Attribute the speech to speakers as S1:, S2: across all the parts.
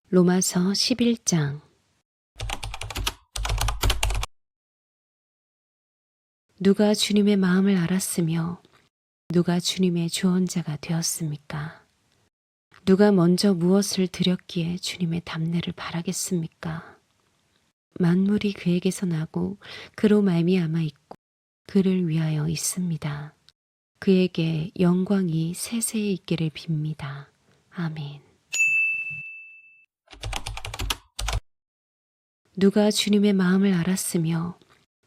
S1: 로마서 11장. 누가 주님의 마음을 알았으며 누가 주님의 조언자가 되었습니까? 누가 먼저 무엇을 드렸기에 주님의 답례를 바라겠습니까? 만물이 그에게서 나고 그로 말미암아 있고 그를 위하여 있습니다. 그에게 영광이 세세히 있기를 빕니다. 아멘. 누가 주님의 마음을 알았으며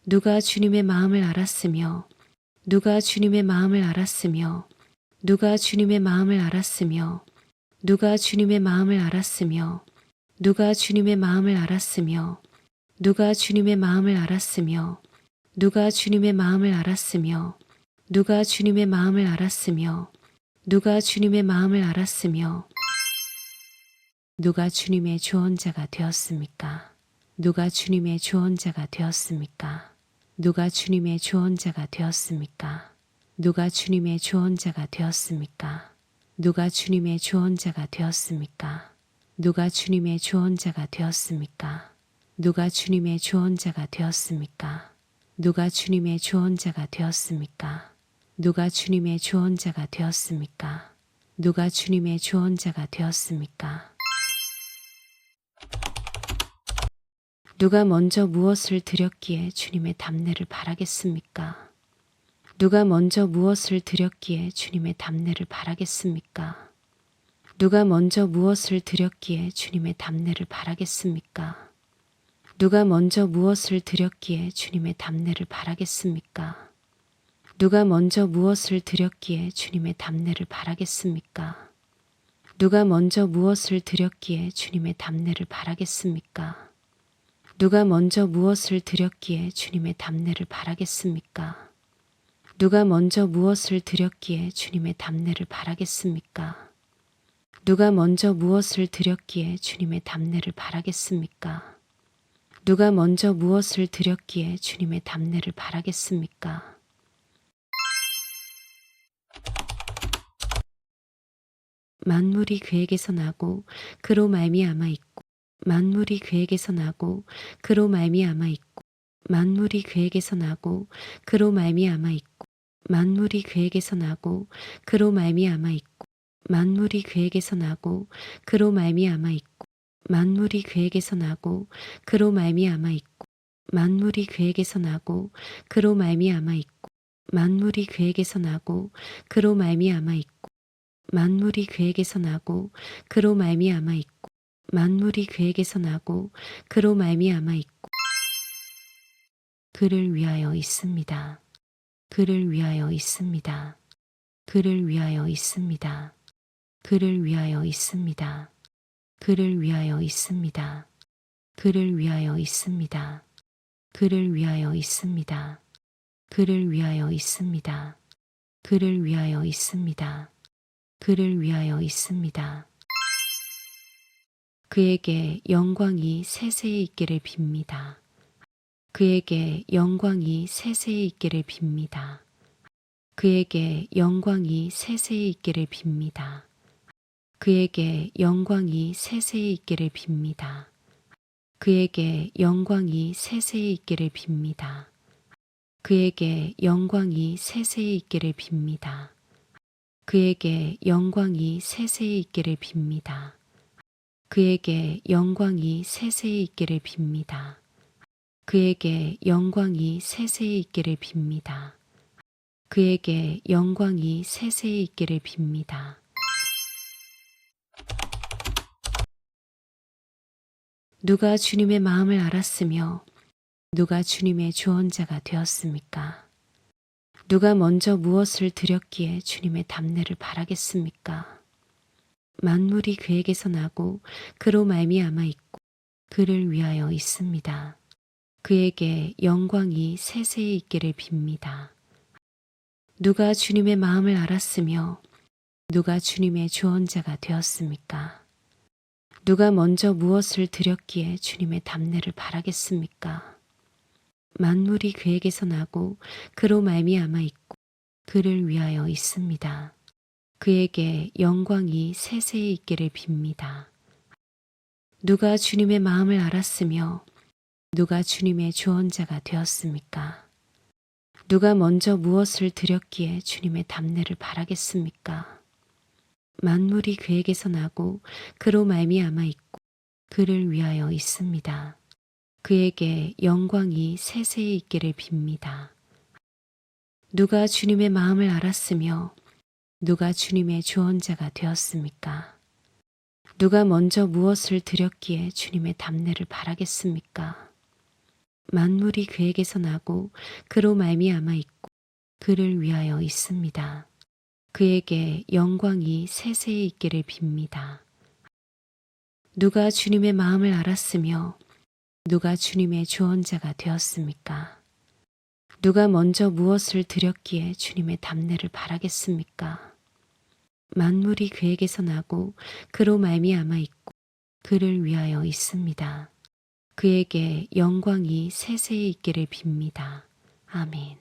S1: 누가 주님의 마음을 알았으며 누가 주님의 마음을 알았으며 누가 주님의 마음을 알았으며 누가 주님의 마음을 알았으며 누가 주님의 마음을 알았으며 누가 주님의 마음을 알았으며 누가 주님의 마음을 알았으며 누가 주님의 마음을 알았으며 누가 주님의 마음을 알았으며 누가 주님의 조언자가 되었습니까? 누가 주님의 조언자가 되었습니까? 누가 주님의 조언자가 되었습니까? 누가 주님의 조언자가 되었습니까? 누가 주님의 조언자가 되었습니까? 누가 주님의 조언자가 되었습니까? 누가 주님의 조언자가 되었습니까? 누가 주님의 조언자가 되었습니까? 누가 주님의 조언자가 되었습니까? 누가 주님의 조언자가 되었습니까? 누가 먼저 무엇을 드렸기에 주님의 답례를 바라겠습니까? 누가 먼저 무엇을 드렸기에 주님의 답례를 바라겠습니까? 누가 먼저 무엇을 드렸기에 주님의 답례를 바라겠습니까? 누가 먼저 무엇을 드렸기에 주님의 답례를 바라겠습니까? 누가 먼저 무엇을 드렸기에 주님의 답례를 바라겠습니까? 누가 먼저 무엇을 드렸기에 주님의 답례를 바라겠습니까? 누가 먼저 무엇을 드렸기에 주님의 답례를 바라겠습니까? 누가 먼저 무엇을 드렸기에 주님의 답례를 바라겠습니까? 누가 먼저 무엇을 드렸기에 주님의 답례를 바라겠습니까? 누가 먼저 무엇을 드렸기에 주님의 답례를 바라겠습니까? 만물이 그에게서 나고 그로 말미암아 있고 만물이 그에게서 나고 그로 말미암아 있고 만물이 그에게서 나고 그로 말미암아 있고 만물이 그에게서 나고 그로 말미암아 있고 만물이 그에게서 나고 그로 말미암아 있고 만물이 그에게서 나고 그로 말미암아 있고 만물이 그에게서 나고 그로 말미암아 있고 만물이 그에게서 나고 그로 말미암아 있고 만물이 그에게서 나고 그로 말미암아 있고 만물이 그에게서 나고 그로 말미암아 있고 그를 위하여 있습니다. 그를 위하여 있습니다. 그를 위하여 있습니다. 그를 위하여 있습니다. 그를 위하여 있습니다. 그를 위하여 있습니다. 그를 위하여 있습니다. 그를 위하여 있습니다. 그를 위하여 있습니다. 그를 위하여 있습니다. 그에게 영광이 세세히 있기를 빕니다. 그에게 영광이 세세히 있기를 빕니다. 그에게 영광이 세세히 있기를 빕니다. 그에게 영광이 세세히 있기를 빕니다. 그에게 영광이 세세히 있기를 빕니다. 그에게 영광이 세세히 있기를 빕니다. 그에게 영광이 세세히 있기를 빕니다. 그에게 영광이 세세히 있기를 빕니다. 그에게 영광이 세세히 있기를 빕니다. 그에게 영광이 세세히 있기를 빕니다. 누가 주님의 마음을 알았으며 누가 주님의 조언자가 되었습니까? 누가 먼저 무엇을 드렸기에 주님의 답례를 바라겠습니까? 만물이 그에게서 나고 그로 말미암아 있고 그를 위하여 있습니다. 그에게 영광이 세세히 있기를 빕니다. 누가 주님의 마음을 알았으며 누가 주님의 조언자가 되었습니까? 누가 먼저 무엇을 드렸기에 주님의 답례를 바라겠습니까? 만물이 그에게서 나고 그로 말미암아 있고 그를 위하여 있습니다. 그에게 영광이 세세히 있기를 빕니다. 누가 주님의 마음을 알았으며 누가 주님의 조언자가 되었습니까? 누가 먼저 무엇을 드렸기에 주님의 답례를 바라겠습니까? 만물이 그에게서 나고 그로 말미암아 있고 그를 위하여 있습니다. 그에게 영광이 세세히 있기를 빕니다. 누가 주님의 마음을 알았으며 누가 주님의 조언자가 되었습니까? 누가 먼저 무엇을 드렸기에 주님의 답례를 바라겠습니까? 만물이 그에게서 나고 그로 말미암아 있고 그를 위하여 있습니다. 그에게 영광이 세세히 있기를 빕니다. 누가 주님의 마음을 알았으며 누가 주님의 조언자가 되었습니까? 누가 먼저 무엇을 드렸기에 주님의 답례를 바라겠습니까? 만물이 그에게서 나고 그로 말미암아 있고 그를 위하여 있습니다. 그에게 영광이 세세히 있기를 빕니다. 아멘.